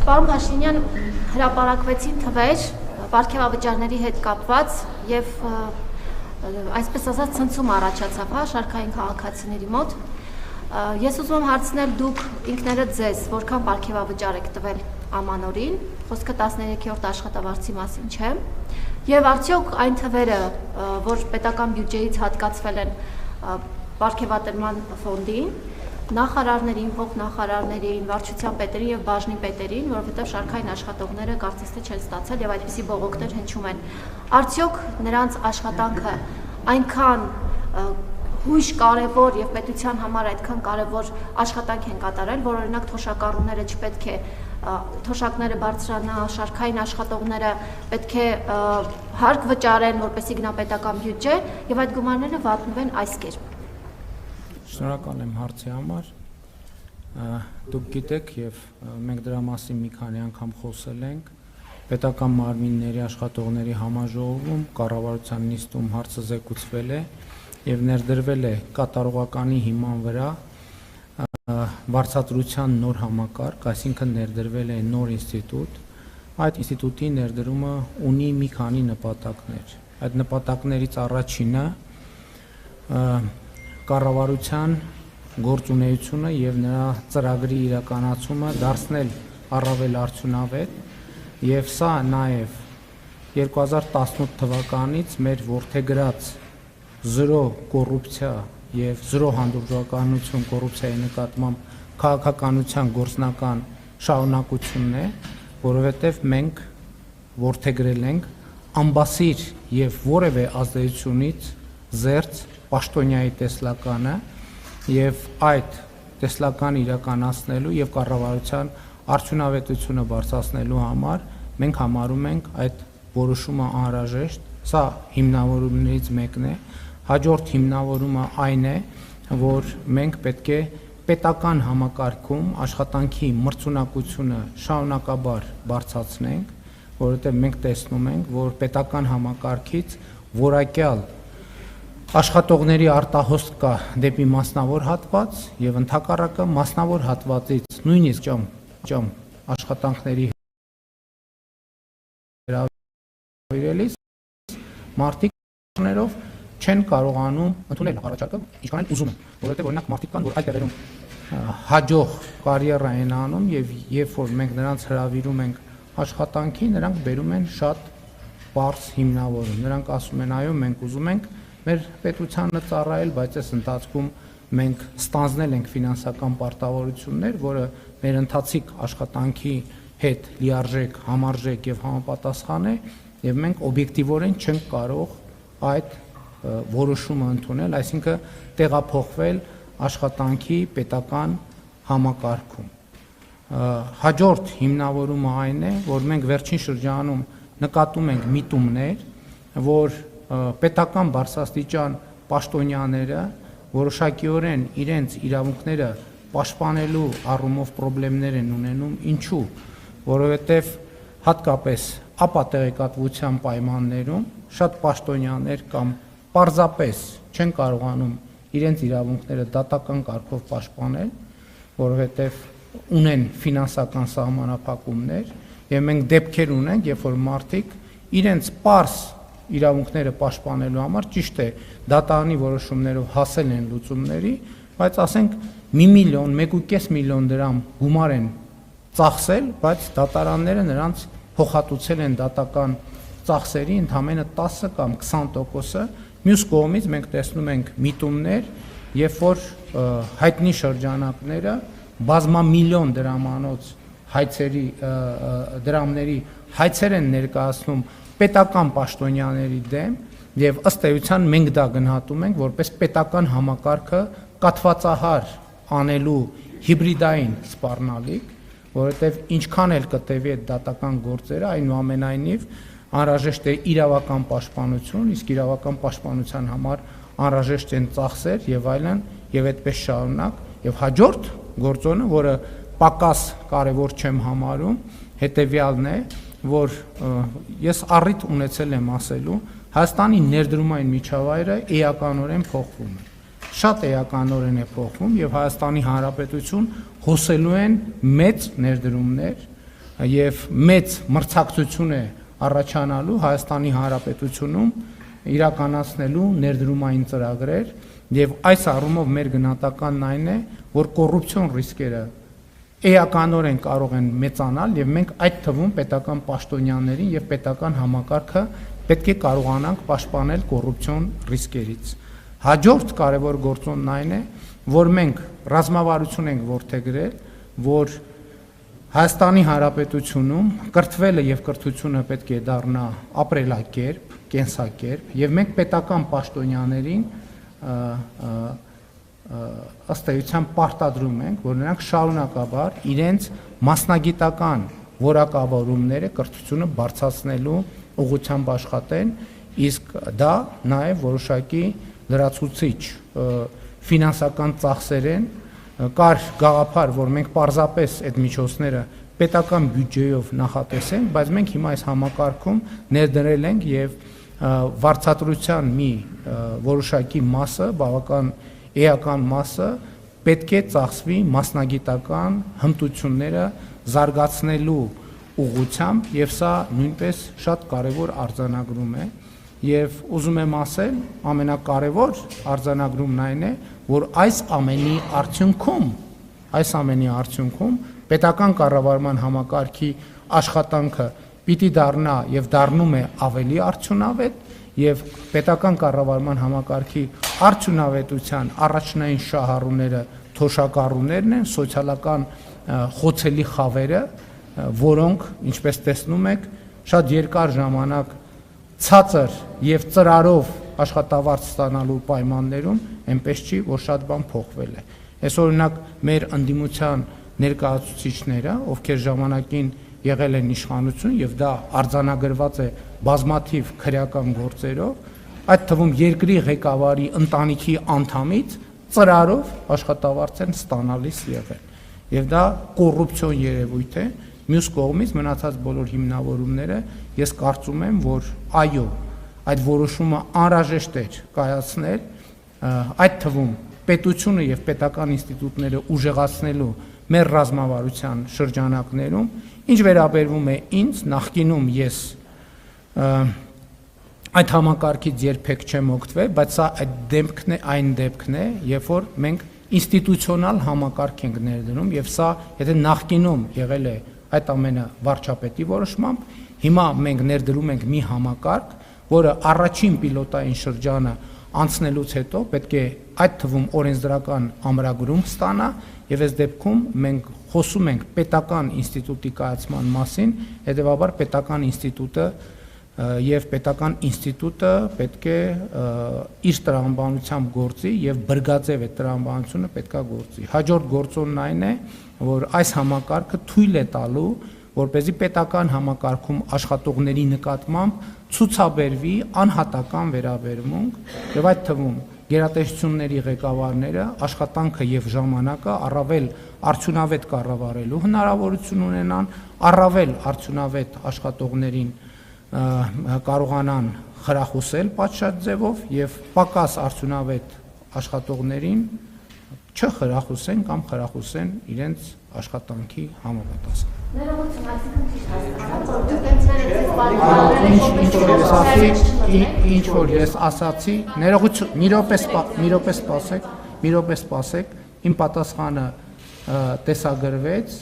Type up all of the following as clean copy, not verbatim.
Պարոն Փաշինյան, հրապարակվեցին թվեր պարգևավճարների հետ կապված եւ այսպես ասած ցնցում առաջացավ շարքային քաղաքացիների մոտ։ Ես ուզում եմ հարցնել դուք ինքներդ ձեզ որքան պարգևավճար եք տվել ամանորին, խոսքը 13-րդ աշխատավարձի մասին չէ, եւ արդյոք այն թվերը, որ պետական բյուջեից հատկացվել են պարգևատրման ֆոնդին, նախարարներին, փոխնախարարներին, վարչության պետերին եւ բաժնի պետերին, որովհետեւ շարքային աշխատողները կարծես թե չեն ստացել եւ այդպիսի բողոքներ հնչում են։ Արդյոք նրանց աշխատանքը այնքան հույժ կարևոր եւ պետության համար այդքան կարևոր աշխատանք են կատարել, որ օրինակ թոշակառուները չպետք է թոշակները բարձրանա, շարքային աշխատողները պետք է հարկ վճարեն, որպեսզի գնա պետական բյուջե եւ այդ գումարները վատնվեն այս կերպ։ Շնորհակալ եմ հարցի համար։ Դուք գիտեք եւ մենք դրա մասին մի քանի անգամ խոսել ենք պետական մարմինների աշխատողների համաժողովում, կառավարության նիստում հարցը զեկուցվել է եւ ներդրվել է կատարողականի հիման վրա վարձատրության նոր համակարգ, այսինքն ներդրվել է նոր ինստիտուտ։ Այդ ինստիտուտի ներդրումը ունի մի քանի նպատակներ։ Այդ նպատակներից առաջինը կառավարության գործունեությունը եւ նրա ծրագրի իրականացումը դարձնել առավել արդյունավետ եւ սա նաեւ 2018 թվականից մեր որդեգրած 0 կոռուպցիա եւ 0 հանդուրժողականություն կոռուպցիայի նկատմամբ քաղաքականության գործնական շարունակությունն է, որովհետեւ մենք որդեգրել ենք ամբասիր եւ որևէ ազդեցությունից զերծ պաշտոնյայի տեսլականը եւ այդ տեսլականը իրականացնելու եւ կառավարության արդյունավետությունը բարձրացնելու համար մենք համարում ենք այդ որոշումը անհրաժեշտ, սա հիմնավորումներից մեկն է։ Հաջորդ հիմնավորումը այն է, որ մենք պետք է պետական համակարգում աշխատանքի մրցունակությունը շարունակաբար բարձրացնենք, որովհետեւ մենք տեսնում ենք, որ պետական համակարգից որակյալ աշխատողների արտահոսք կա դեպի մասնավոր հատված եւ ընդհակառակը մասնավոր հատվածից նույնիսկ ճամ աշխատանքների հրավիրելիս մարդիկ չեն կարողանում ընդունել առաջարկը, ինչքան էլ ուզում են, որովհետեւ օրինակ մարդիկ կան, որ այդ տեղերում հաջող կարիերա են անում եւ երբ որ մենք նրանց հրավիրում ենք աշխատանքի, նրանք բերում են շատ բարձ հիմնավորում։ Նրանք ասում են, այո, մենք ուզում ենք մեր պետությանը ծառայել, բայց այս ընթացքում մենք ստանձնել ենք ֆինանսական պարտավորություններ, որը մեր ընթացիկ աշխատանքի հետ լիարժեք, համարժեք եւ համապատասխան է, եւ մենք օբյեկտիվորեն չենք կարող այդ որոշումը ընդունել, այսինքն տեղափոխվել աշխատանքի պետական համակարգում։ Հաջորդ հիմնավորումը այն է, որ մենք վերջին շրջանում նկատում ենք միտումներ, որ պետական բարձրաստիճան պաշտոնյաները որոշակիորեն իրենց իրավունքները պաշտպանելու առումով խնդիրներ են ունենում, ինչու, որովհետև հատկապես ապատեղեկատվության պայմաններում շատ պաշտոնյաներ կամ պարզապես չեն կարողանում իրենց իրավունքները դատական կարգով պաշտպանել, որովհետև ունեն ֆինանսական սահմանափակումներ, եւ մենք դեպքեր ունենք, երբ որ մարդիկ իրենց պարզ իրավունքները պաշտպանելու համար ճիշտ է դատարանի որոշումներով հասել են լուծումների, բայց ասենք 1 միլիոն, 1.5 միլիոն դրամ գումար են ծախսել, բայց դատարանները նրանց փոխհատուցել են դատական ծախսերի ընդամենը 10 կամ 20%-ը։ Մյուս կողմից մենք տեսնում ենք միտումներ, երբ որ հայտնի շրջանակները բազմամիլիոն դրամանոց հայցերի դրամների հայցեր են ներկայացնում պետական պաշտոնյաների դեմ եւ ըստ էության մենք դա գնահատում ենք որպես պետական համակարգը կաթվածահար անելու հիբրիդային սպառնալիք, որովհետեւ ինչքան էլ կտևի այդ դատական գործերը, այնուամենայնիվ անհրաժեշտ է իրավական պաշտպանություն, իսկ իրավական պաշտպանության համար անհրաժեշտ են ծախսեր եւ այլն, եւ այդպես շարունակ, եւ հաջորդ գործոնը, որը պակաս կարևոր չեմ համարում, հետեւյալն է, որ ես առիթ ունեցել եմ ասելու, Հայաստանի ներդրումային միջավայրը էականորեն փոխվում է։ Շատ էականորեն է փոխվում եւ Հայաստանի Հանրապետություն հոսելու են մեծ ներդրումներ, եւ մեծ մրցակցություն է առաջանալու Հայաստանի Հանրապետությունում իրականացնելու ներդրումային ծրագրեր եւ այս առումով մեր գնահատականն այն է, որ կոռուպցիոն ռիսկերը էականորեն կարող են մեծանալ եւ մենք այդ թվում պետական պաշտոնյաներին եւ պետական համակարգը պետք է կարողանանք պաշտպանել կոռուպցիոն ռիսկերից։ Հաջորդ կարևոր գործոնն այն է, որ մենք ռազմավարություն ենք որդեգրել, որ Հայաստանի Հանրապետությունում կրթվելը եւ կրթությունը պետք է դառնա ապրելակերպ, կենսակերպ եւ մենք պետական պաշտոնյաներին ըստ էության պարտադրում ենք, որ նրանք շարունակաբար իրենց մասնագիտական որակավորումները կրթությունը բարձրացնելու ուղղությամբ աշխատեն, իսկ դա նաեւ որոշակի լրացուցիչ ֆինանսական ծախսեր են, կար գաղափար, որ մենք պարզապես այդ միջոցները պետական բյուջեով նախատեսենք, բայց մենք հիմա այս համակարգում ներդրել ենք եւ վարձատրության մի որոշակի մասը, բավական էական մասը պետք է ծախսվի մասնագիտական հմտությունները զարգացնելու ուղղությամբ եւ սա նույնպես շատ կարեւոր արձանագրում է եւ ուզում եմ ասել ամենակարևոր արձանագրումն այն է, որ այս ամենի արդյունքում պետական կառավարման համակարգի աշխատանքը պիտի դառնա եւ դառնում է ավելի արդյունավետ եւ պետական կառավարման համակարգի արդյունավետության առաջնային շահառուները թոշակառուներն են, սոցիալական խոցելի խավերը, որոնք, ինչպես տեսնում եք, շատ երկար ժամանակ ցածր եւ ծրարով աշխատավարձ ստանալու պայմաններում այնպես չի, որ շատ բան փոխվել է։ Այս օրինակ մեր ընդդիմության ներկայացուցիչները, ովքեր ժամանակին եղել են իշխանություն եւ դա արձանագրված է բազմաթիվ քրեական գործերով, այդ թվում երկրի ղեկավարի ընտանիքի անդամից ծրարով աշխատավարձ են ստանալիս եղել։ Եվ դա կոռուպցիոն երևույթ է։ Մյուս կողմից մնացած բոլոր հիմնավորումները ես կարծում եմ, որ այո, այդ որոշումը անհրաժեշտ էր կայացնել, այդ թվում պետությունը եւ պետական ինստիտուտները ուժեղացնելու մեր ռազմավարության շրջանակներում, ինչ վերաբերվում է ինձ, նախկինում ես այդ համակարգից երբեք չեմ օգտվել, բայց սա այն դեպքն է, երբ որ մենք ինստիտուցիոնալ համակարգ ենք ներդնում եւ սա, եթե նախկինում եղել է այդ ամենը վարչապետի որոշմամբ, հիմա մենք ներդրում ենք մի համակարգ, որը առաջին պիլոտային շրջանը անցնելուց հետո պետք է այդ թվում օրենսդրական ամրագրում ստանա եւ այս դեպքում մենք խոսում ենք պետական ինստիտուտի կայացման մասին, հետեւաբար պետական ինստիտուտը եւ պետական ինստիտուտը պետք է իր տրամաբանությամբ գործի եւ բրգաձև է տրամաբանությունը պետքա գործի։ Հաջորդ գործոնն այն է, որ այս համակարգը թույլ է տալու, որպեսզի պետական համակարգում աշխատողների նկատմամբ ցուցաբերվի անհատական վերաբերմունք եւ այդ թվում գերատեսչությունների ղեկավարները աշխատանքը եւ ժամանակը առավել արդյունավետ կառավարելու հնարավորություն ունենան, առավել արդյունավետ աշխատողներին կարողանան խրախուսել պատշաճ ձևով եւ պակաս արդյունավետ աշխատողներին չխրախուսեն կամ խրախուսեն իրենց աշխատանքի համապատասխան։ Ներողություն, այսինքն ճիշտ հասկանամ, որ դուք հենց ներեցեք ինչ որ ես ասացի, ներողություն, մի րոպե սպասեք, իմ պատասխանը տեսագրվեց,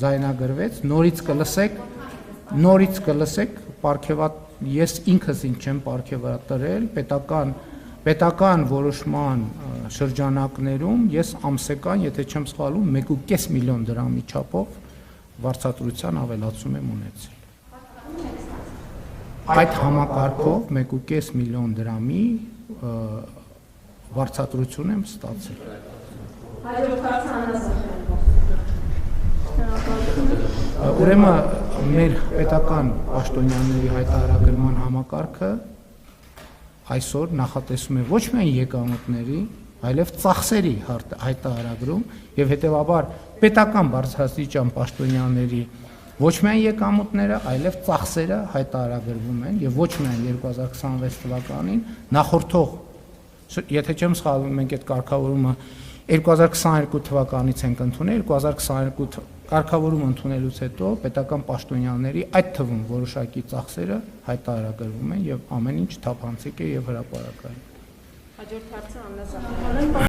ձայնագրվեց, նորից կլսեք, ես ինքս ինձ չեմ պարգևատրել, պետական որոշման շրջանակներում ես ամսական, եթե չեմ սխալվում, 1.5 միլիոն դրամի չափով վարձատրության ավելացում եմ ունեցել։ Այդ համակարգով 1.5 միլիոն դրամի վարձատրություն եմ ստացել։ Ուրեմն մեր պետական պաշտոնյաների հայտարարագրման համակարգը այսօր նախատեսում է ոչ միայն եկամուտների, այլև ծախսերի հայտարարագրում եւ հետեւաբար պետական բարձրաստիճան պաշտոնյաների ոչ միայն եկամուտները, այլև ծախսերը հայտարարագրվում են եւ ոչ միայն 2026 թվականին նախորդող, եթե չեմ սխալվում, մենք այդ կարգավորումը 2022 թվականից ենք ընդունել, 2022 Կարգավորում ընդունելուց հետո պետական պաշտոնյաների, այդ թվում որոշակի ծախսերը հայտարարագրվում են եւ ամեն ինչ թափանցիկ է եւ հրապարակային։ Հաջորդ հարցը Աննա Զախարյանը։